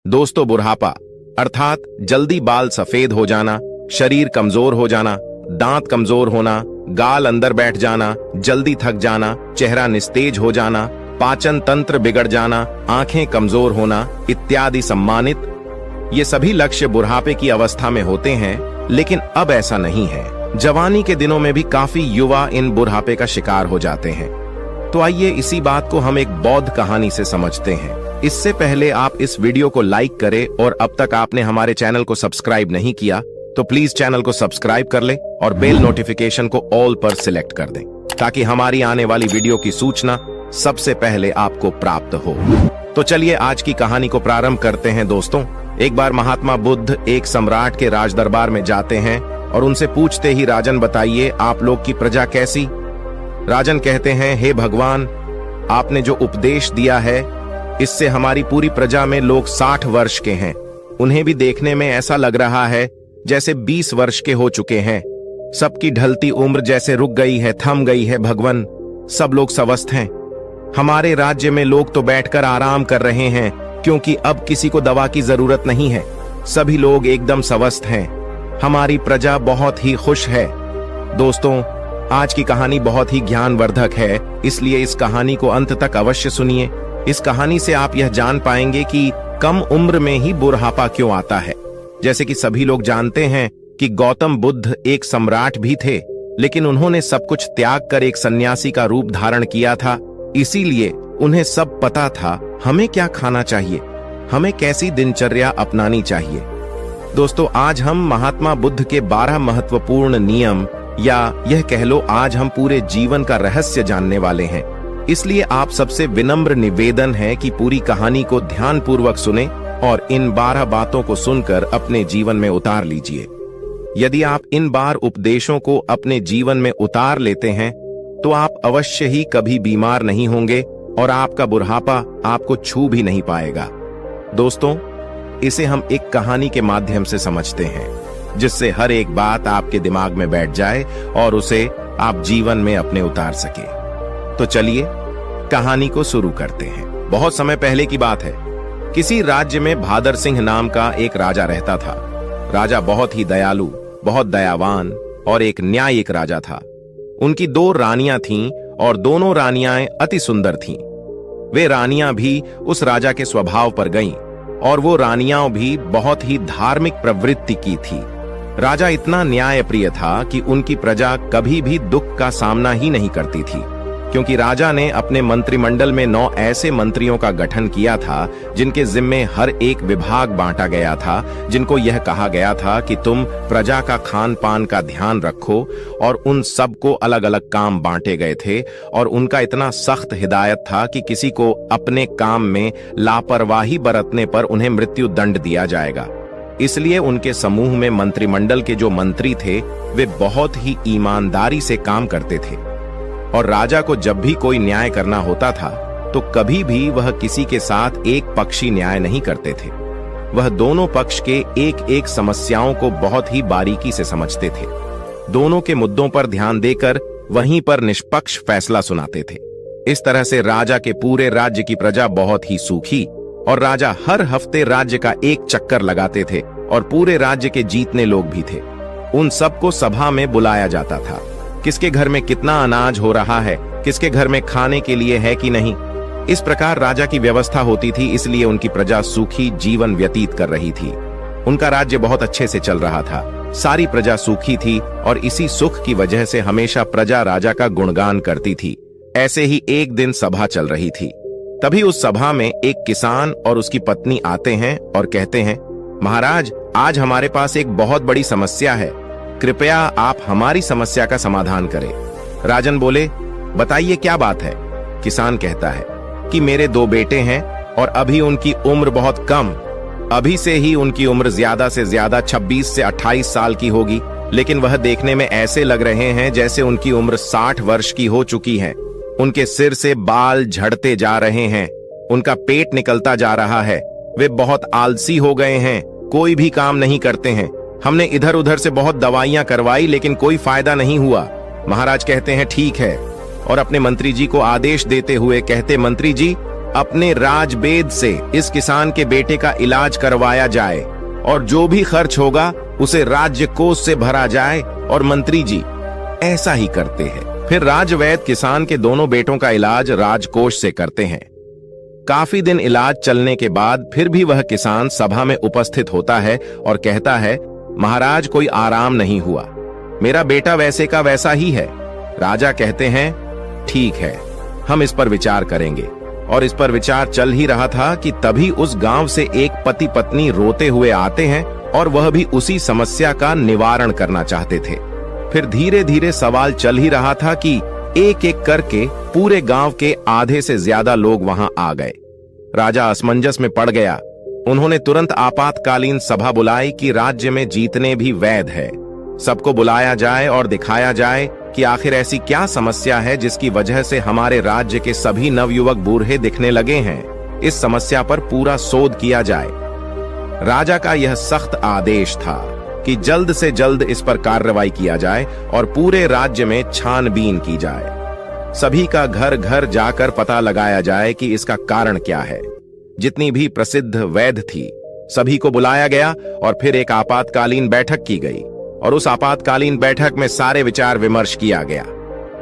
दोस्तों, बुढ़ापा अर्थात जल्दी बाल सफेद हो जाना, शरीर कमजोर हो जाना, दांत कमजोर होना, गाल अंदर बैठ जाना, जल्दी थक जाना, चेहरा निस्तेज हो जाना, पाचन तंत्र बिगड़ जाना, आंखें कमजोर होना इत्यादि सम्मानित ये सभी लक्ष्य बुढ़ापे की अवस्था में होते हैं। लेकिन अब ऐसा नहीं है। जवानी के दिनों में भी काफी युवा इन बुढ़ापे का शिकार हो जाते हैं। तो आइए इसी बात को हम एक बौद्ध कहानी से समझते हैं। इससे पहले आप इस वीडियो को लाइक करें और अब तक आपने हमारे चैनल को सब्सक्राइब नहीं किया तो प्लीज चैनल को सब्सक्राइब कर ले और बेल नोटिफिकेशन को ऑल पर सिलेक्ट कर दें ताकि हमारी आने वाली वीडियो की सूचना सबसे पहले आपको प्राप्त हो। तो चलिए आज की कहानी को प्रारंभ करते हैं। दोस्तों, एक बार महात्मा बुद्ध एक सम्राट के राज दरबार में जाते हैं और उनसे पूछते ही, राजन बताइए आप लोग की प्रजा कैसी? राजन कहते हैं, हे भगवान, आपने जो उपदेश दिया है इससे हमारी पूरी प्रजा में लोग 60 वर्ष के हैं। उन्हें भी देखने में ऐसा लग रहा है जैसे 20 वर्ष के हो चुके हैं। सबकी ढलती उम्र जैसे रुक गई है, थम गई है। भगवान, सब लोग स्वस्थ हैं। हमारे राज्य में लोग तो बैठकर आराम कर रहे हैं क्योंकि अब किसी को दवा की जरूरत नहीं है। सभी लोग एकदम स्वस्थ हैं। हमारी प्रजा बहुत ही खुश है। दोस्तों, आज की कहानी बहुत ही ज्ञानवर्धक है, इसलिए इस कहानी को अंत तक अवश्य सुनिए। इस कहानी से आप यह जान पाएंगे कि कम उम्र में ही बुढ़ापा क्यों आता है। जैसे कि सभी लोग जानते हैं कि गौतम बुद्ध एक सम्राट भी थे, लेकिन उन्होंने सब कुछ त्याग कर एक सन्यासी का रूप धारण किया था। इसीलिए उन्हें सब पता था हमें क्या खाना चाहिए, हमें कैसी दिनचर्या अपनानी चाहिए। दोस्तों, आज हम महात्मा बुद्ध के 12 महत्वपूर्ण नियम या यह कह लो आज हम पूरे जीवन का रहस्य जानने वाले हैं। इसलिए आप सबसे विनम्र निवेदन है कि पूरी कहानी को ध्यानपूर्वक सुने और इन 12 बातों को सुनकर अपने जीवन में उतार लीजिए। यदि आप इन 12 उपदेशों को अपने जीवन में उतार लेते हैं तो आप अवश्य ही कभी बीमार नहीं होंगे और आपका बुढ़ापा आपको छू भी नहीं पाएगा। दोस्तों, इसे हम एक कहानी के माध्यम से समझते हैं जिससे हर एक बात आपके दिमाग में बैठ जाए और उसे आप जीवन में अपने उतार सके। तो चलिए कहानी को शुरू करते हैं। बहुत समय पहले की बात है। किसी राज्य में भादर सिंह नाम का एक राजा रहता था। राजा बहुत ही दयालु, बहुत दयावान और एक न्यायिक राजा था। उनकी 2 रानियां थीं और दोनों रानियां अति सुंदर थीं। वे रानियां भी उस राजा के स्वभाव पर गईं और वो रानियां भी बहुत ही धार्मिक प्रवृत्ति की थी। राजा इतना न्यायप्रिय था कि उनकी प्रजा कभी भी दुख का सामना ही नहीं करती थी, क्योंकि राजा ने अपने मंत्रिमंडल में 9 ऐसे मंत्रियों का गठन किया था जिनके जिम्मे हर एक विभाग बांटा गया था, जिनको यह कहा गया था कि तुम प्रजा का खान पान का ध्यान रखो। और उन सबको अलग अलग काम बांटे गए थे और उनका इतना सख्त हिदायत था कि किसी को अपने काम में लापरवाही बरतने पर उन्हें मृत्यु दंड दिया जाएगा। इसलिए उनके समूह में मंत्रिमंडल के जो मंत्री थे वे बहुत ही ईमानदारी से काम करते थे और राजा को जब भी कोई न्याय करना होता था तो कभी भी वह किसी के साथ एक पक्षी न्याय नहीं करते थे। वह दोनों पक्ष के एक एक समस्याओं को बहुत ही बारीकी से समझते थे। दोनों के मुद्दों पर ध्यान देकर वहीं पर निष्पक्ष फैसला सुनाते थे। इस तरह से राजा के पूरे राज्य की प्रजा बहुत ही सुखी और राजा हर हफ्ते राज्य का एक चक्कर लगाते थे और पूरे राज्य के जीतने लोग भी थे। उन सबको सभा में बुलाया जाता था। किसके घर में कितना अनाज हो रहा है, किसके घर में खाने के लिए है कि नहीं, इस प्रकार राजा की व्यवस्था होती थी। इसलिए उनकी प्रजा सुखी जीवन व्यतीत कर रही थी। उनका राज्य बहुत अच्छे से चल रहा था। सारी प्रजा सुखी थी और इसी सुख की वजह से हमेशा प्रजा राजा का गुणगान करती थी। ऐसे ही एक दिन सभा चल रही थी। तभी उस सभा में एक किसान और उसकी पत्नी आते हैं और कहते हैं, महाराज, आज हमारे पास एक बहुत बड़ी समस्या है। कृपया आप हमारी समस्या का समाधान करें। राजन बोले, बताइए क्या बात है। किसान कहता है कि मेरे 2 बेटे हैं और अभी उनकी उम्र बहुत कम, अभी से ही उनकी उम्र ज्यादा से ज्यादा 26 से 28 साल की होगी, लेकिन वह देखने में ऐसे लग रहे हैं जैसे उनकी उम्र 60 वर्ष की हो चुकी है। उनके सिर से बाल झड़ते जा रहे हैं, उनका पेट निकलता जा रहा है, वे बहुत आलसी हो गए हैं, कोई भी काम नहीं करते हैं। हमने इधर उधर से बहुत दवाइयां करवाई लेकिन कोई फायदा नहीं हुआ। महाराज कहते हैं ठीक है और अपने मंत्री जी को आदेश देते हुए कहते, मंत्री जी अपने राजवेद से इस किसान के बेटे का इलाज करवाया जाए और जो भी खर्च होगा उसे राज्य कोष से भरा जाए। और मंत्री जी ऐसा ही करते हैं। फिर राजवैद्य किसान के दोनों बेटों का इलाज राजकोष से करते हैं। काफी दिन इलाज चलने के बाद फिर भी वह किसान सभा में उपस्थित होता है और कहता है, महाराज कोई आराम नहीं हुआ, मेरा बेटा वैसे का वैसा ही है। राजा कहते हैं, ठीक है, हम इस पर विचार करेंगे। और इस पर विचार चल ही रहा था कि तभी उस गांव से एक पति पत्नी रोते हुए आते हैं और वह भी उसी समस्या का निवारण करना चाहते थे। फिर धीरे धीरे सवाल चल ही रहा था कि एक एक करके पूरे गांव के आधे से ज्यादा लोग वहां आ गए। राजा असमंजस में पड़ गया। उन्होंने तुरंत आपातकालीन सभा बुलाई कि राज्य में जितने भी वैद्य है सबको बुलाया जाए और दिखाया जाए कि आखिर ऐसी क्या समस्या है जिसकी वजह से हमारे राज्य के सभी नवयुवक बूढ़े दिखने लगे हैं। इस समस्या पर पूरा शोध किया जाए। राजा का यह सख्त आदेश था कि जल्द से जल्द इस पर कार्रवाई किया जाए और पूरे राज्य में छानबीन की जाए। सभी का घर घर जाकर पता लगाया जाए कि इसका कारण क्या है। जितनी भी प्रसिद्ध वैद्य थी सभी को बुलाया गया और फिर एक आपातकालीन बैठक की गई और उस आपातकालीन बैठक में सारे विचार विमर्श किया गया।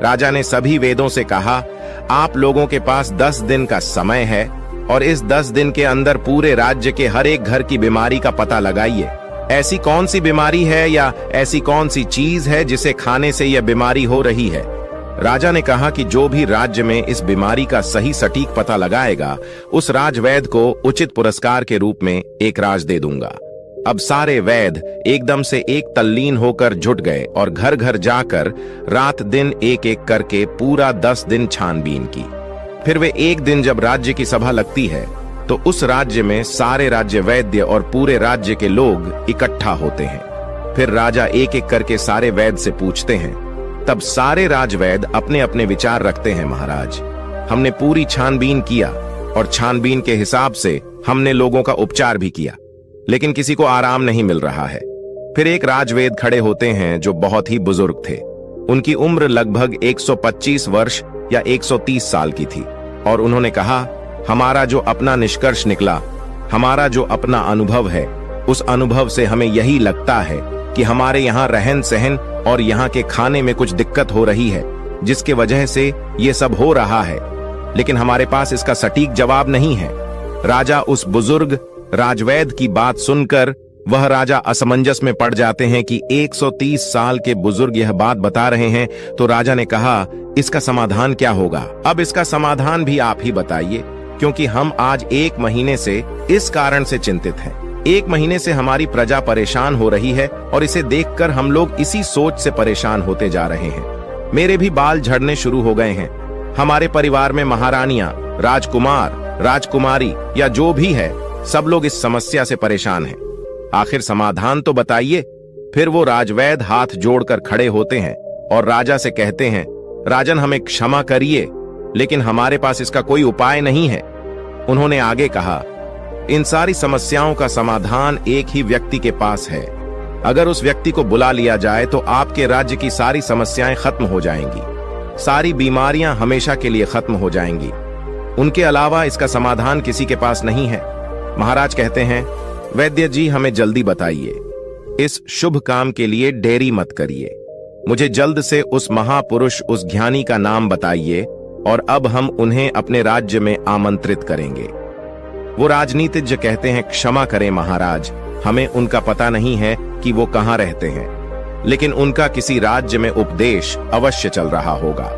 राजा ने सभी वेदों से कहा, आप लोगों के पास 10 दिन का समय है और इस 10 दिन के अंदर पूरे राज्य के हर एक घर की बीमारी का पता लगाइए। ऐसी कौन सी बीमारी है या ऐसी कौन सी चीज है जिसे खाने से यह बीमारी हो रही है। राजा ने कहा कि जो भी राज्य में इस बीमारी का सही सटीक पता लगाएगा उस राजवैद्य को उचित पुरस्कार के रूप में एक राज दे दूंगा। अब सारे वैद्य एकदम से एक तल्लीन होकर जुट गए और घर घर जाकर रात दिन एक एक करके पूरा 10 दिन छानबीन की। फिर वे एक दिन जब राज्य की सभा लगती है तो उस राज्य में सारे राज्य वैद्य और पूरे राज्य के लोग इकट्ठा होते हैं। फिर राजा एक एक करके सारे वैद्य से पूछते हैं। तब सारे राजवैद्य अपने अपने विचार रखते हैं, महाराज हमने पूरी छानबीन किया और छानबीन के हिसाब से हमने लोगों का उपचार भी किया, लेकिन किसी को आराम नहीं मिल रहा है। फिर एक राजवेद खड़े होते हैं जो बहुत ही बुजुर्ग थे। उनकी उम्र लगभग 125 वर्ष या 130 साल की थी और उन्होंने कहा, हमारा जो अपना निष्कर्ष निकला, हमारा जो अपना अनुभव है, उस अनुभव से हमें यही लगता है कि हमारे यहाँ रहन सहन और यहाँ के खाने में कुछ दिक्कत हो रही है जिसके वजह से ये सब हो रहा है, लेकिन हमारे पास इसका सटीक जवाब नहीं है। राजा उस बुजुर्ग राजवैद्य की बात सुनकर वह राजा असमंजस में पड़ जाते हैं कि 130 साल के बुजुर्ग यह बात बता रहे हैं। तो राजा ने कहा, इसका समाधान क्या होगा? अब इसका समाधान भी आप ही बताइए, क्योंकि हम आज 1 महीने से इस कारण से चिंतित हैं। 1 महीने से हमारी प्रजा परेशान हो रही है और इसे देखकर हम लोग इसी सोच से परेशान होते जा रहे हैं। मेरे भी बाल झड़ने शुरू हो गए हैं। हमारे परिवार में महारानियां, राजकुमार, राजकुमारी या जो भी है, सब लोग इस समस्या से परेशान हैं। आखिर समाधान तो बताइए। फिर वो राजवैद्य हाथ जोड़कर खड़े होते हैं और राजा से कहते हैं, राजन हमें क्षमा करिए, लेकिन हमारे पास इसका कोई उपाय नहीं है। उन्होंने आगे कहा, इन सारी समस्याओं का समाधान एक ही व्यक्ति के पास है। अगर उस व्यक्ति को बुला लिया जाए तो आपके राज्य की सारी समस्याएं खत्म हो जाएंगी, सारी बीमारियां हमेशा के लिए खत्म हो जाएंगी। उनके अलावा इसका समाधान किसी के पास नहीं है। महाराज कहते हैं, वैद्य जी हमें जल्दी बताइए, इस शुभ काम के लिए देरी मत करिए। मुझे जल्द से उस महापुरुष, उस ज्ञानी का नाम बताइए और अब हम उन्हें अपने राज्य में आमंत्रित करेंगे। वो राजनीतिज्ञ कहते हैं, क्षमा करें महाराज, हमें उनका पता नहीं है कि वो कहां रहते हैं, लेकिन उनका किसी राज्य में उपदेश अवश्य चल रहा होगा।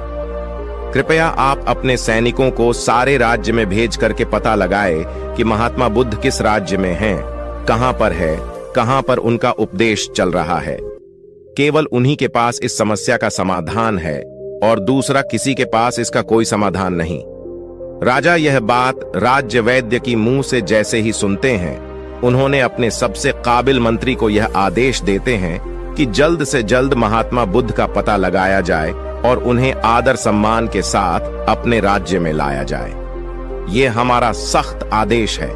कृपया आप अपने सैनिकों को सारे राज्य में भेज करके पता लगाए कि महात्मा बुद्ध किस राज्य में हैं, कहां पर है, कहां पर उनका उपदेश चल रहा है। केवल उन्हीं के पास इस समस्या का समाधान है और दूसरा किसी के पास इसका कोई समाधान नहीं। राजा यह बात राज्य वैद्य की मुंह से जैसे ही सुनते हैं, उन्होंने अपने सबसे काबिल मंत्री को यह आदेश देते हैं कि जल्द से जल्द महात्मा बुद्ध का पता लगाया जाए और उन्हें आदर सम्मान के साथ अपने राज्य में लाया जाए। यह हमारा सख्त आदेश है।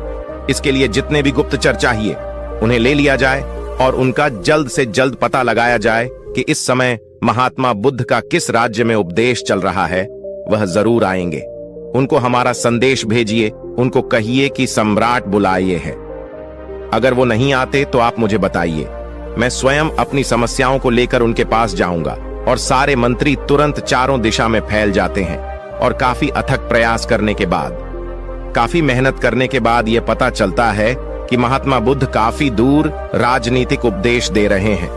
इसके लिए जितने भी गुप्तचर चाहिए उन्हें ले लिया जाए और उनका जल्द से जल्द पता लगाया जाए कि इस समय महात्मा बुद्ध का किस राज्य में उपदेश चल रहा है। वह जरूर आएंगे उनको हमारा संदेश भेजिए, उनको कहिए कि सम्राट बुलाए है। अगर वो नहीं आते तो आप मुझे बताइए, मैं स्वयं अपनी समस्याओं को लेकर उनके पास जाऊंगा। और सारे मंत्री तुरंत चारों दिशा में फैल जाते हैं और काफी अथक प्रयास करने के बाद, काफी मेहनत करने के बाद यह पता चलता है कि महात्मा बुद्ध काफी दूर राजनीतिक उपदेश दे रहे हैं।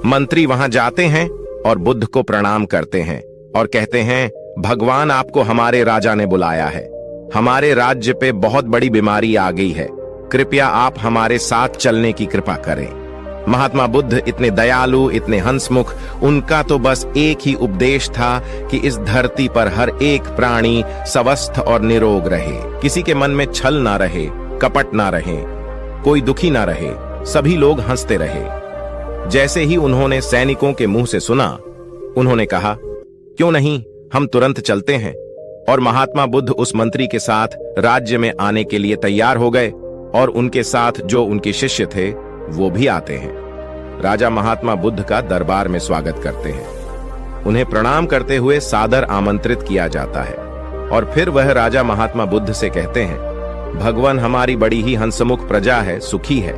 मंत्री वहां जाते हैं और बुद्ध को प्रणाम करते हैं और कहते हैं, भगवान आपको हमारे राजा ने बुलाया है। हमारे राज्य पे बहुत बड़ी बीमारी आ गई है, कृपया आप हमारे साथ चलने की कृपा करें। महात्मा बुद्ध इतने दयालु, इतने हंसमुख, उनका तो बस एक ही उपदेश था कि इस धरती पर हर एक प्राणी स्वस्थ और निरोग रहे, किसी के मन में छल ना रहे, कपट ना रहे, कोई दुखी ना रहे, सभी लोग हंसते रहे। जैसे ही उन्होंने सैनिकों के मुंह से सुना, उन्होंने कहा, क्यों नहीं, हम तुरंत चलते हैं। और महात्मा बुद्ध उस मंत्री के साथ राज्य में आने के लिए तैयार हो गए और उनके साथ जो उनके शिष्य थे वो भी आते हैं। राजा महात्मा बुद्ध का दरबार में स्वागत करते हैं। उन्हें प्रणाम करते हुए सादर आमंत्रित किया जाता है और फिर वह राजा महात्मा बुद्ध से कहते हैं, भगवान हमारी बड़ी ही हंसमुख प्रजा है, सुखी है,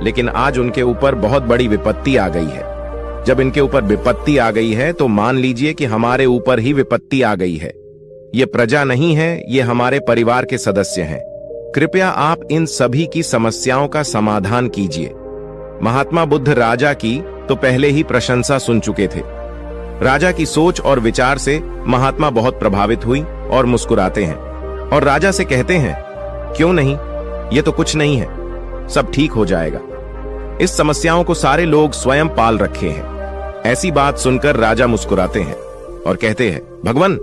लेकिन आज उनके ऊपर बहुत बड़ी विपत्ति आ गई है। जब इनके ऊपर विपत्ति आ गई है तो मान लीजिए कि हमारे ऊपर ही विपत्ति आ गई है। ये प्रजा नहीं है, ये हमारे परिवार के सदस्य हैं। कृपया आप इन सभी की समस्याओं का समाधान कीजिए। महात्मा बुद्ध राजा की तो पहले ही प्रशंसा सुन चुके थे। राजा की सोच और विचार से महात्मा बहुत प्रभावित हुई और मुस्कुराते हैं और राजा से कहते हैं, क्यों नहीं, ये तो कुछ नहीं है, सब ठीक हो जाएगा। इस समस्याओं को सारे लोग स्वयं पाल रखे हैं। ऐसी बात सुनकर राजा मुस्कुराते हैं और कहते हैं, भगवान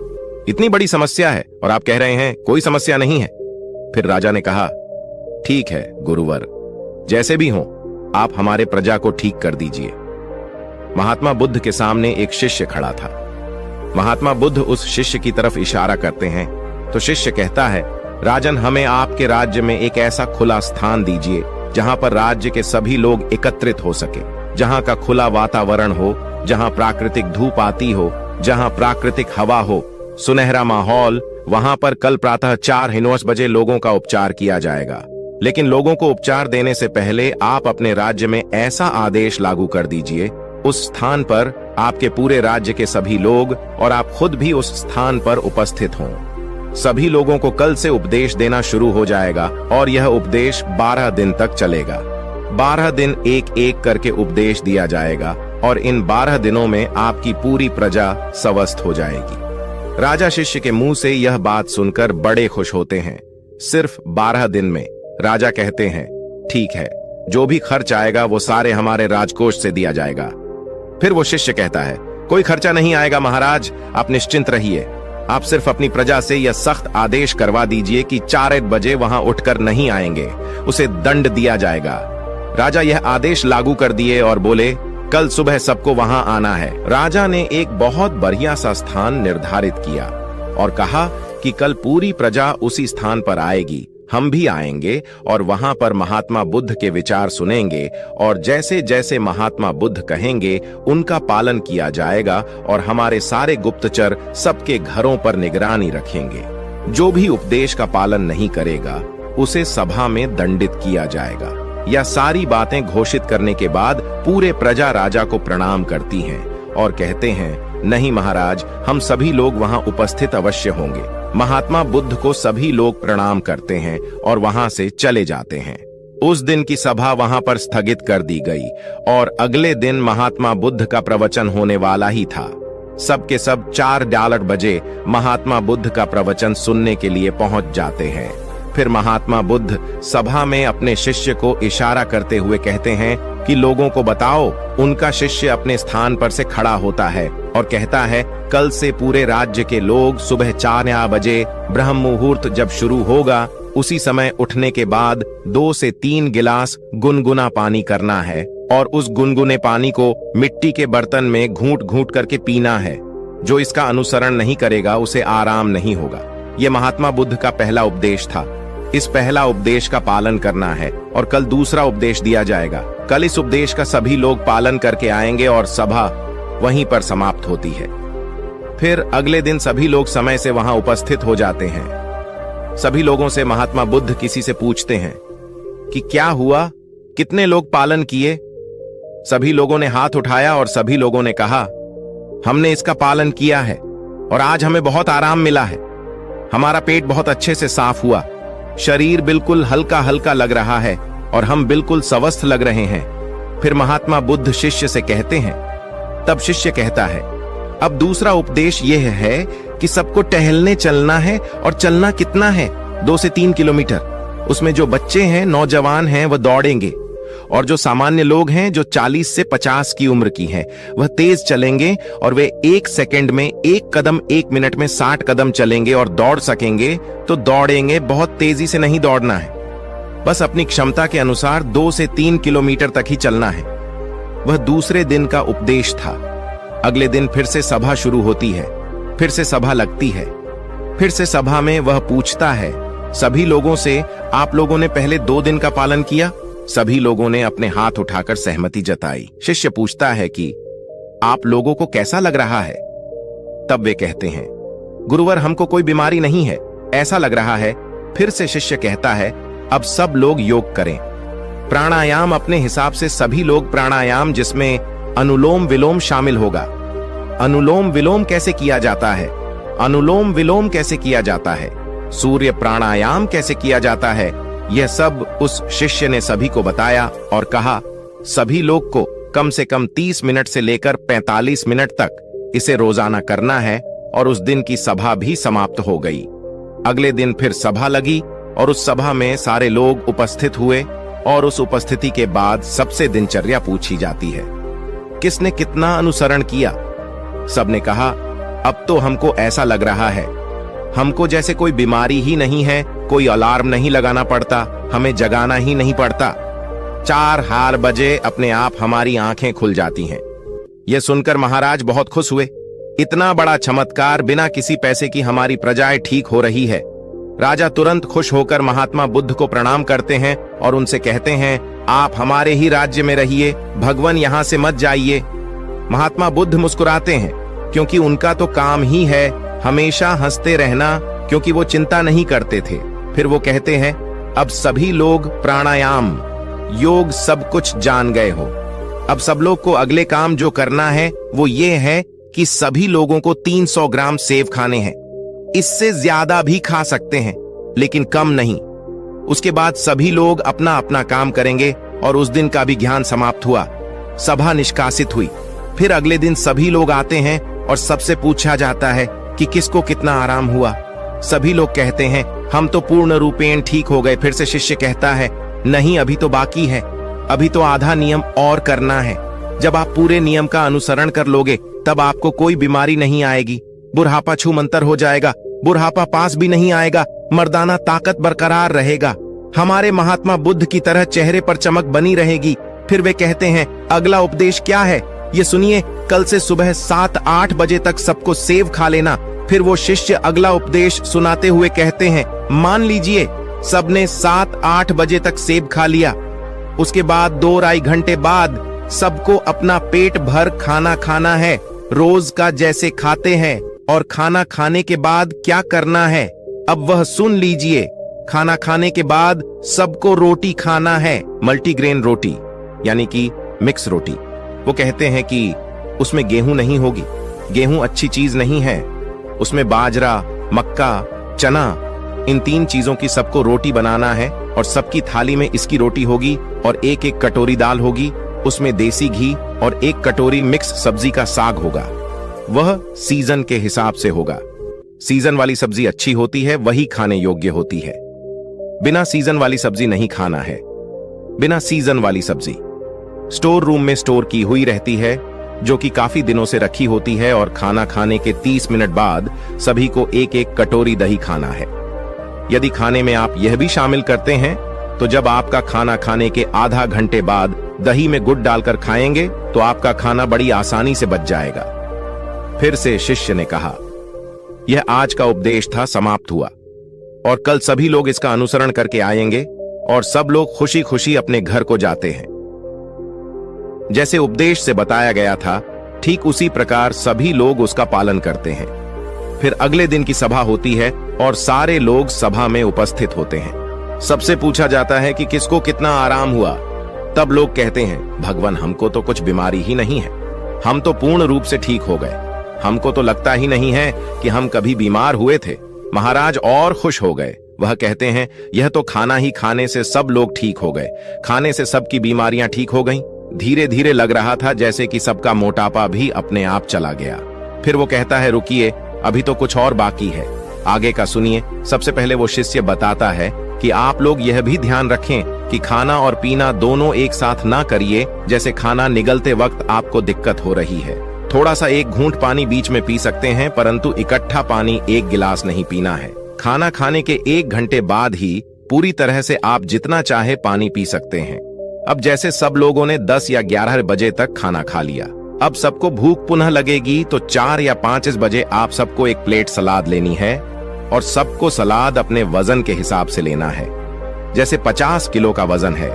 इतनी बड़ी समस्या है और आप कह रहे हैं कोई समस्या नहीं है। फिर राजा ने कहा, ठीक है गुरुवर, जैसे भी हो आप हमारे प्रजा को ठीक कर दीजिए। महात्मा बुद्ध के सामने एक शिष्य खड़ा था। महात्मा बुद्ध उस शिष्य की तरफ इशारा करते हैं तो शिष्य कहता है, राजन हमें आपके राज्य में एक ऐसा खुला स्थान दीजिए जहां पर राज्य के सभी लोग एकत्रित हो सके, जहां का खुला वातावरण हो, जहां प्राकृतिक धूप आती हो, जहां प्राकृतिक हवा हो, सुनहरा माहौल। वहां पर कल प्रातः 4:09 बजे लोगों का उपचार किया जाएगा। लेकिन लोगों को उपचार देने से पहले आप अपने राज्य में ऐसा आदेश लागू कर दीजिए, उस स्थान पर आपके पूरे राज्य के सभी लोग और आप खुद भी उस स्थान पर उपस्थित हों। सभी लोगों को कल से उपदेश देना शुरू हो जाएगा और यह उपदेश 12 दिन तक चलेगा। 12 दिन एक एक करके उपदेश दिया जाएगा और इन 12 दिनों में आपकी पूरी प्रजा स्वस्थ हो जाएगी। राजा शिष्य के मुंह से यह बात सुनकर बड़े खुश होते हैं। सिर्फ 12 दिन में राजा कहते हैं, ठीक है, जो भी खर्च आएगा वो सारे हमारे राजकोष से दिया जाएगा। फिर वो शिष्य कहता है, कोई खर्चा नहीं आएगा महाराज, आप निश्चिंत रहिए। आप सिर्फ अपनी प्रजा से यह सख्त आदेश करवा दीजिए कि 4 बजे वहां उठकर नहीं आएंगे, उसे दंड दिया जाएगा। राजा यह आदेश लागू कर दिए और बोले, कल सुबह सबको वहां आना है। राजा ने एक बहुत बढ़िया सा स्थान निर्धारित किया और कहा कि कल पूरी प्रजा उसी स्थान पर आएगी, हम भी आएंगे और वहां पर महात्मा बुद्ध के विचार सुनेंगे और जैसे जैसे महात्मा बुद्ध कहेंगे उनका पालन किया जाएगा और हमारे सारे गुप्तचर सबके घरों पर निगरानी रखेंगे। जो भी उपदेश का पालन नहीं करेगा उसे सभा में दंडित किया जाएगा। यह सारी बातें घोषित करने के बाद पूरे प्रजा राजा को प्रणाम करती हैं और कहते हैं, नहीं महाराज, हम सभी लोग वहां उपस्थित अवश्य होंगे। महात्मा बुद्ध को सभी लोग प्रणाम करते हैं और वहां से चले जाते हैं। उस दिन की सभा वहां पर स्थगित कर दी गई और अगले दिन महात्मा बुद्ध का प्रवचन होने वाला ही था। सबके सब 4 बजे महात्मा बुद्ध का प्रवचन सुनने के लिए पहुंच जाते हैं। फिर महात्मा बुद्ध सभा में अपने शिष्य को इशारा करते हुए कहते हैं कि लोगों को बताओ। उनका शिष्य अपने स्थान पर से खड़ा होता है और कहता है, कल से पूरे राज्य के लोग सुबह 4 बजे ब्रह्म मुहूर्त जब शुरू होगा उसी समय उठने के बाद 2 से 3 गिलास गुनगुना पानी करना है और उस गुनगुने पानी को मिट्टी के बर्तन में घूंट घूंट करके पीना है। जो इसका अनुसरण नहीं करेगा उसे आराम नहीं होगा। यह महात्मा बुद्ध का पहला उपदेश था। इस पहला उपदेश का पालन करना है और कल दूसरा उपदेश दिया जाएगा। कल इस उपदेश का सभी लोग पालन करके आएंगे और सभा वहीं पर समाप्त होती है। फिर अगले दिन सभी लोग समय से वहां उपस्थित हो जाते हैं। सभी लोगों से महात्मा बुद्ध किसी से पूछते हैं कि क्या हुआ, कितने लोग पालन किए। सभी लोगों ने हाथ उठाया और सभी लोगों ने कहा, हमने इसका पालन किया है और आज हमें बहुत आराम मिला है। हमारा पेट बहुत अच्छे से साफ हुआ, शरीर बिल्कुल हल्का हल्का लग रहा है और हम बिल्कुल स्वस्थ लग रहे हैं। फिर महात्मा बुद्ध शिष्य से कहते हैं, तब शिष्य कहता है, अब दूसरा उपदेश यह है कि सबको टहलने चलना है और चलना कितना है, 2 से 3 किलोमीटर। उसमें जो बच्चे हैं, नौजवान हैं, वह दौड़ेंगे और जो सामान्य लोग हैं, जो 40 से 50 की उम्र की हैं, वह तेज चलेंगे और वे 1 सेकंड में 1 कदम 1 मिनट में 60 कदम चलेंगे और दौड़ सकेंगे तो दौड़ेंगे। बहुत तेजी से नहीं दौड़ना है, बस अपनी क्षमता के अनुसार 2 से 3 किलोमीटर तक ही चलना है। वह दूसरे दिन का उपदेश था। अगले दिन फिर से सभा शुरू होती है, फिर से सभा लगती है। फिर से सभा में वह पूछता है सभी लोगों से, आप लोगों ने पहले 2 दिन का पालन किया? सभी लोगों ने अपने हाथ उठाकर सहमति जताई। शिष्य पूछता है कि आप लोगों को कैसा लग रहा है? तब वे कहते हैं, गुरुवर, हमको कोई बीमारी नहीं है, ऐसा लग रहा है। फिर से शिष्य कहता है, अब सब लोग योग करें। प्राणायाम अपने हिसाब से सभी लोग प्राणायाम, जिसमें अनुलोम विलोम शामिल होगा। अनुलोम विलोम कैसे किया जाता है? अनुलोम विलोम कैसे किया जाता है? सूर्य प्राणायाम कैसे किया जाता है? यह सब उस शिष्य ने सभी को बताया और कहा, सभी लोग को कम से कम 30 मिनट से लेकर 45 मिनट तक इसे रोजाना करना है। और उस दिन की सभा भी समाप्त हो गई। अगले दिन फिर सभा लगी और उस सभा में सारे लोग उपस्थित हुए और उस उपस्थिति के बाद सबसे दिनचर्या पूछी जाती है, किसने कितना अनुसरण किया? सबने कहा, अब तो हमको ऐसा लग रहा है, हमको जैसे कोई बीमारी ही नहीं है, कोई अलार्म नहीं लगाना पड़ता, हमें जगाना ही नहीं पड़ता। 4 बजे अपने आप हमारी आंखें खुल जाती हैं। यह सुनकर महाराज बहुत खुश हुए। इतना बड़ा चमत्कार, बिना किसी पैसे की हमारी प्रजाएं ठीक हो रही है। राजा तुरंत खुश होकर महात्मा बुद्ध को प्रणाम करते हैं और उनसे कहते हैं, आप हमारे ही राज्य में रहिए, भगवान यहां से मत जाइए। महात्मा बुद्ध मुस्कुराते हैं क्योंकि उनका तो काम ही है हमेशा हंसते रहना, क्योंकि वो चिंता नहीं करते थे। फिर वो कहते हैं, अब सभी लोग प्राणायाम, योग सब कुछ जान गए हो। अब सब लोग को अगले काम जो करना है वो ये है कि सभी लोगों को 300 ग्राम सेव खाने हैं। इससे ज्यादा भी खा सकते हैं लेकिन कम नहीं। उसके बाद सभी लोग अपना अपना काम करेंगे और उस दिन का भी ज्ञान समाप्त हुआ। सभा निष्कासित हुई। फिर अगले दिन सभी लोग आते हैं और सबसे पूछा जाता है कि किसको कितना आराम हुआ। सभी लोग कहते हैं, हम तो पूर्ण रूपेण ठीक हो गए। फिर से शिष्य कहता है, नहीं, अभी तो बाकी है, अभी तो आधा नियम और करना है। जब आप पूरे नियम का अनुसरण कर लोगे तब आपको कोई बीमारी नहीं आएगी, बुढ़ापा छूमंतर हो जाएगा, बुढ़ापा पास भी नहीं आएगा, मर्दाना ताकत बरकरार रहेगा, हमारे महात्मा बुद्ध की तरह चेहरे पर चमक बनी रहेगी। फिर वे कहते हैं, अगला उपदेश क्या है ये सुनिए, कल से सुबह 7-8 बजे तक सबको सेव खा लेना। फिर वो शिष्य अगला उपदेश सुनाते हुए कहते हैं, मान लीजिए सबने 7-8 बजे तक सेब खा लिया। उसके बाद 2-2.5 घंटे बाद सबको अपना पेट भर खाना खाना है, रोज का जैसे खाते हैं। और खाना खाने के बाद क्या करना है, अब वह सुन लीजिए। खाना खाने के बाद सबको रोटी खाना है, मल्टीग्रेन रोटी यानी कि मिक्स रोटी। वो कहते हैं कि उसमें गेहूं नहीं होगी, गेहूं अच्छी चीज नहीं है, उसमें बाजरा, मक्का, चना, इन 3 चीजों की सबको रोटी बनाना है और सबकी थाली में इसकी रोटी होगी और 1-1 कटोरी दाल होगी, उसमें देसी घी और 1 कटोरी मिक्स सब्जी का साग होगा। वह सीजन के हिसाब से होगा। सीजन वाली सब्जी अच्छी होती है, वही खाने योग्य होती है। बिना सीजन वाली सब्जी नहीं खाना है। बिना सीजन वाली सब्जी स्टोर रूम में स्टोर की हुई रहती है, जो कि काफी दिनों से रखी होती है। और खाना खाने के 30 मिनट बाद सभी को 1-1 कटोरी दही खाना है। यदि खाने में आप यह भी शामिल करते हैं तो जब आपका खाना खाने के आधा घंटे बाद दही में गुड़ डालकर खाएंगे तो आपका खाना बड़ी आसानी से बच जाएगा। फिर से शिष्य ने कहा, यह आज का उपदेश था, समाप्त हुआ और कल सभी लोग इसका अनुसरण करके आएंगे और सब लोग खुशी खुशी अपने घर को जाते हैं। जैसे उपदेश से बताया गया था ठीक उसी प्रकार सभी लोग उसका पालन करते हैं। फिर अगले दिन की सभा होती है और सारे लोग सभा में उपस्थित होते हैं। सबसे पूछा जाता है कि किसको कितना आराम हुआ। तब लोग कहते हैं, भगवान हमको तो कुछ बीमारी ही नहीं है, हम तो पूर्ण रूप से ठीक हो गए, हमको तो लगता ही नहीं है कि हम कभी बीमार हुए थे। महाराज और खुश हो गए। वह कहते हैं, यह तो खाना ही खाने से सब लोग ठीक हो गए, खाने से सबकी बीमारियां ठीक हो गईं। धीरे धीरे लग रहा था जैसे कि सबका मोटापा भी अपने आप चला गया। फिर वो कहता है, रुकिए, अभी तो कुछ और बाकी है, आगे का सुनिए। सबसे पहले वो शिष्य बताता है कि आप लोग यह भी ध्यान रखें कि खाना और पीना दोनों एक साथ ना करिए। जैसे खाना निगलते वक्त आपको दिक्कत हो रही है, थोड़ा सा एक घूंट पानी बीच में पी सकते हैं, परंतु इकट्ठा पानी एक गिलास नहीं पीना है। खाना खाने के 1 घंटे बाद ही पूरी तरह से आप जितना चाहे पानी पी सकते हैं। अब जैसे सब लोगों ने 10 या 11 बजे तक खाना खा लिया, अब सबको भूख पुनः लगेगी तो 4 या 5 बजे आप सबको एक प्लेट सलाद लेनी है और सबको सलाद अपने वजन के हिसाब से लेना है। जैसे 50 किलो का वजन है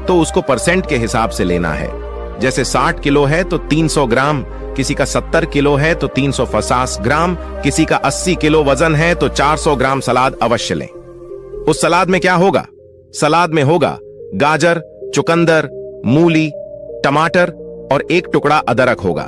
तो उसको परसेंट के हिसाब से लेना है। जैसे 60 किलो है तो 300 ग्राम, किसी का 70 किलो है तो 350 ग्राम, किसी का 80 किलो वजन है तो 400 ग्राम सलाद अवश्य लें। उस सलाद में क्या होगा? सलाद में होगा गाजर, चुकंदर, मूली, टमाटर और 1 टुकड़ा अदरक होगा।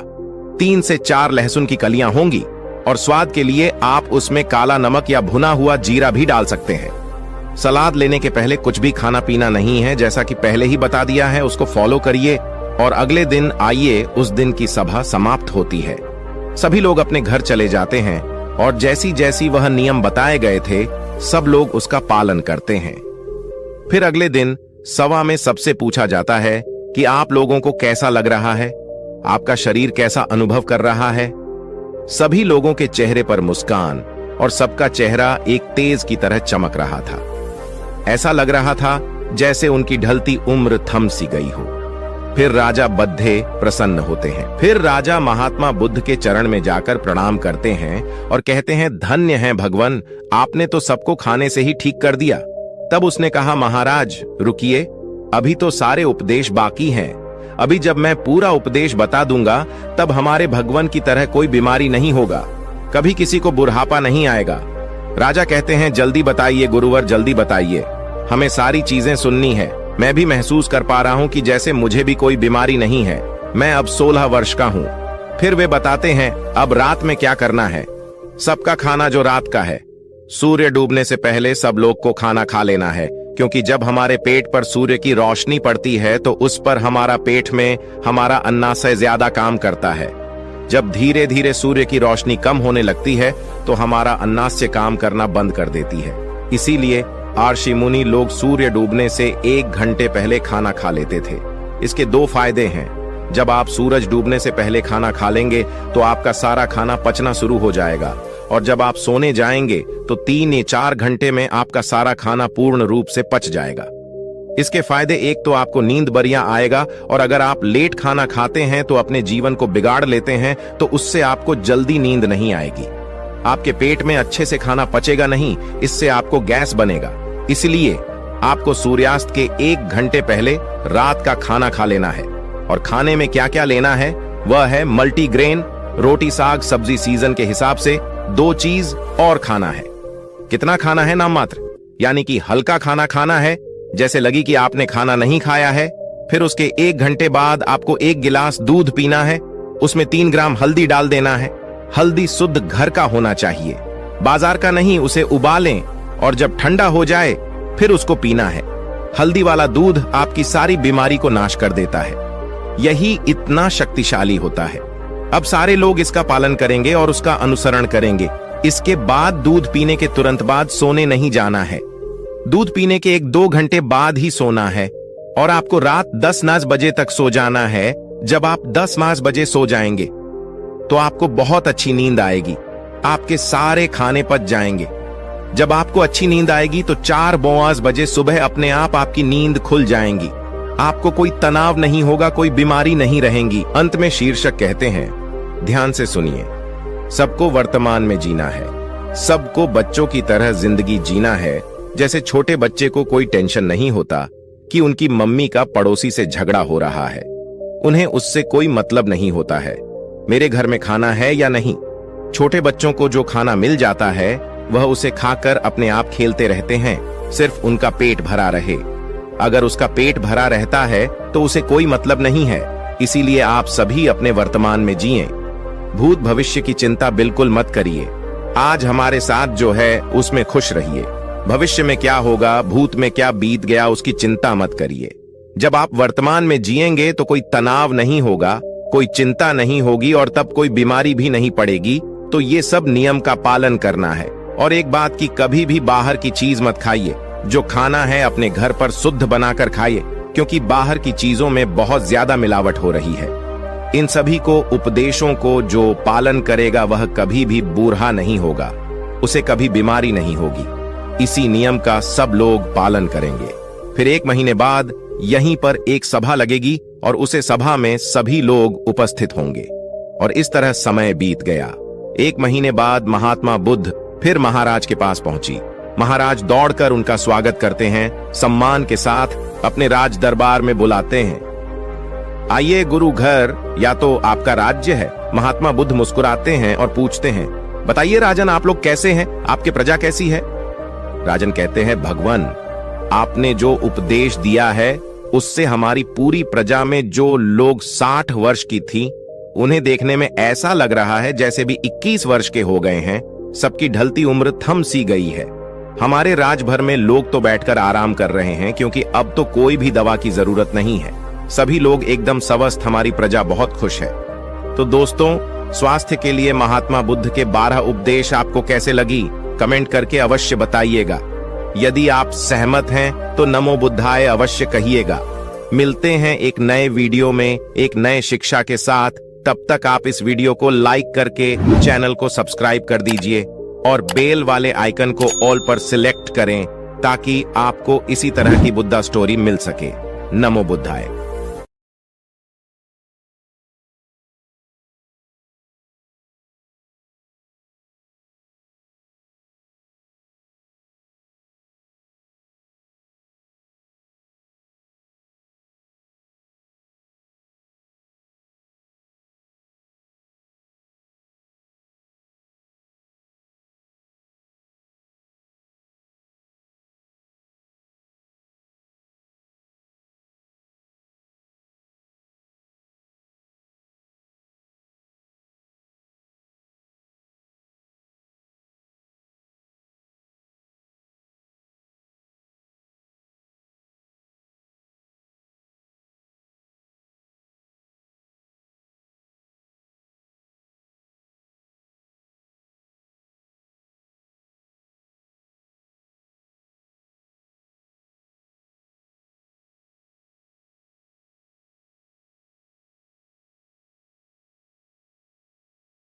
3 से 4 लहसुन की कलियां होंगी और स्वाद के लिए आप उसमें काला नमक या भुना हुआ जीरा भी डाल सकते हैं। सलाद लेने के पहले कुछ भी खाना पीना नहीं है, जैसा कि पहले ही बता दिया है। उसको फॉलो करिए और अगले दिन आइए, उस दिन की सभा समाप्त होती है। सभी लोग अपने घर चले जाते हैं और जैसी जैसी वह नियम बताए गए थे सब लोग उसका पालन करते हैं। फिर अगले दिन सभा में सबसे पूछा जाता है कि आप लोगों को कैसा लग रहा है, आपका शरीर कैसा अनुभव कर रहा है। सभी लोगों के चेहरे पर मुस्कान और सबका चेहरा एक तेज की तरह चमक रहा था। ऐसा लग रहा था जैसे उनकी ढलती उम्र थम सी गई हो। फिर राजा बद्धे प्रसन्न होते हैं। फिर राजा महात्मा बुद्ध के चरण में जाकर प्रणाम करते हैं और कहते हैं, धन्य है भगवान, आपने तो सबको खाने से ही ठीक कर दिया। तब उसने कहा, महाराज रुकिए, अभी तो सारे उपदेश बाकी हैं। अभी जब मैं पूरा उपदेश बता दूंगा तब हमारे भगवान की तरह कोई बीमारी नहीं होगा, कभी किसी को बुढ़ापा नहीं आएगा। राजा कहते हैं, जल्दी बताइए गुरुवर, जल्दी बताइए, हमें सारी चीजें सुननी है। मैं भी महसूस कर पा रहा हूं कि जैसे मुझे भी कोई बीमारी नहीं है। मैं अब 16 वर्ष का हूं। फिर वे बताते हैं, अब रात में क्या करना है। सबका खाना जो रात का है, सूर्य डूबने से पहले सब लोग को खाना खा लेना है, क्योंकि जब हमारे पेट पर सूर्य की रोशनी पड़ती है तो उस पर हमारा पेट में हमारा अन्नाशय ज्यादा काम करता है। जब धीरे धीरे सूर्य की रोशनी कम होने लगती है तो हमारा अन्नाशय काम करना बंद कर देती है। इसीलिए आर्षि मुनि लोग सूर्य डूबने से 1 घंटे पहले खाना खा लेते थे। इसके 2 फायदे हैं। जब आप सूरज डूबने से पहले खाना खा लेंगे तो आपका सारा खाना पचना शुरू हो जाएगा, और जब आप सोने जाएंगे तो 3 या 4 घंटे में आपका सारा खाना पूर्ण रूप से पच जाएगा। इसके फायदे, एक तो आपको नींद बढ़िया आएगा, और अगर आप लेट खाना खाते हैं तो अपने जीवन को बिगाड़ लेते हैं तो उससे आपको जल्दी नींद नहीं आएगी। आपके पेट में अच्छे से खाना पचेगा नहीं, इससे आपको गैस बनेगा। इसलिए आपको सूर्यास्त के 1 घंटे पहले रात का खाना खा लेना है। और खाने में क्या क्या लेना है वह है मल्टीग्रेन, रोटी साग सब्जी सीजन के हिसाब से 2 चीज और खाना है। कितना खाना है? नाम मात्र, यानी कि हल्का खाना खाना है, जैसे लगी कि आपने खाना नहीं खाया है। फिर उसके 1 घंटे बाद आपको 1 गिलास दूध पीना है, उसमें 3 ग्राम हल्दी डाल देना है। हल्दी शुद्ध घर का होना चाहिए, बाजार का नहीं। उसे उबालें और जब ठंडा हो जाए फिर उसको पीना है। हल्दी वाला दूध आपकी सारी बीमारी को नाश कर देता है। यही इतना शक्तिशाली होता है। अब सारे लोग इसका पालन करेंगे और उसका अनुसरण करेंगे। इसके बाद दूध पीने के तुरंत बाद सोने नहीं जाना है। दूध पीने के 1-2 घंटे बाद ही सोना है, और आपको रात 10-9 बजे तक सो जाना है। जब आप 10-9 बजे सो जाएंगे तो आपको बहुत अच्छी नींद आएगी, आपके सारे खाने पच जाएंगे। जब आपको अच्छी नींद आएगी तो 4-5 बजे सुबह अपने आप आपकी नींद खुल जाएंगी। आपको कोई तनाव नहीं होगा, कोई बीमारी नहीं रहेंगी। अंत में शीर्षक कहते हैं, ध्यान से सुनिए, सबको वर्तमान में जीना है, सबको बच्चों की तरह जिंदगी जीना है। जैसे छोटे बच्चे को कोई टेंशन नहीं होता कि उनकी मम्मी का पड़ोसी से झगड़ा हो रहा है, उन्हें उससे कोई मतलब नहीं होता है। मेरे घर में खाना है या नहीं। छोटे बच्चों को जो खाना मिल जाता है वह उसे खाकर अपने आप खेलते रहते हैं, सिर्फ उनका पेट भरा रहे। अगर उसका पेट भरा रहता है तो उसे कोई मतलब नहीं है। इसीलिए आप सभी अपने वर्तमान में जिएं। भूत भविष्य की चिंता बिल्कुल मत करिए। आज हमारे साथ जो है उसमें खुश रहिए। भविष्य में क्या होगा, भूत में क्या बीत गया, उसकी चिंता मत करिए। जब आप वर्तमान में जिएंगे तो कोई तनाव नहीं होगा, कोई चिंता नहीं होगी और तब कोई बीमारी भी नहीं पड़ेगी। तो ये सब नियम का पालन करना है। और एक बात की, कभी भी बाहर की चीज मत खाइए। जो खाना है अपने घर पर शुद्ध बनाकर खाइए, क्योंकि बाहर की चीजों में बहुत ज्यादा मिलावट हो रही है। इन सभी को उपदेशों को जो पालन करेगा वह कभी भी बूढ़ा नहीं होगा, उसे कभी बीमारी नहीं होगी। इसी नियम का सब लोग पालन करेंगे। फिर 1 महीने बाद यहीं पर एक सभा लगेगी और उसे सभा में सभी लोग उपस्थित होंगे। और इस तरह समय बीत गया। 1 महीने बाद महात्मा बुद्ध फिर महाराज के पास पहुंची। महाराज दौड़कर उनका स्वागत करते हैं, सम्मान के साथ अपने राज दरबार में बुलाते हैं। आइए गुरु घर, या तो आपका राज्य है। महात्मा बुद्ध मुस्कुराते हैं और पूछते हैं, बताइए राजन, आप लोग कैसे हैं, आपकी प्रजा कैसी है। राजन कहते हैं, भगवान, आपने जो उपदेश दिया है उससे हमारी पूरी प्रजा में जो लोग 60 वर्ष की थी, उन्हें देखने में ऐसा लग रहा है जैसे भी 21 वर्ष के हो गए हैं। सबकी ढलती उम्र थम सी गई है। हमारे राज भर में लोग तो बैठकर आराम कर रहे हैं, क्योंकि अब तो कोई भी दवा की जरूरत नहीं है। सभी लोग एकदम स्वस्थ, हमारी प्रजा बहुत खुश है। तो दोस्तों, स्वास्थ्य के लिए महात्मा बुद्ध के 12 उपदेश आपको कैसे लगी, कमेंट करके अवश्य बताइएगा। यदि आप सहमत हैं तो नमो बुद्धाय अवश्य कहिएगा। मिलते हैं एक नए वीडियो में एक नए शिक्षा के साथ। तब तक आप इस वीडियो को लाइक करके चैनल को सब्सक्राइब कर दीजिए और बेल वाले आइकन को ऑल पर सिलेक्ट करें, ताकि आपको इसी तरह की बुद्धा स्टोरी मिल सके। नमो बुद्धाय।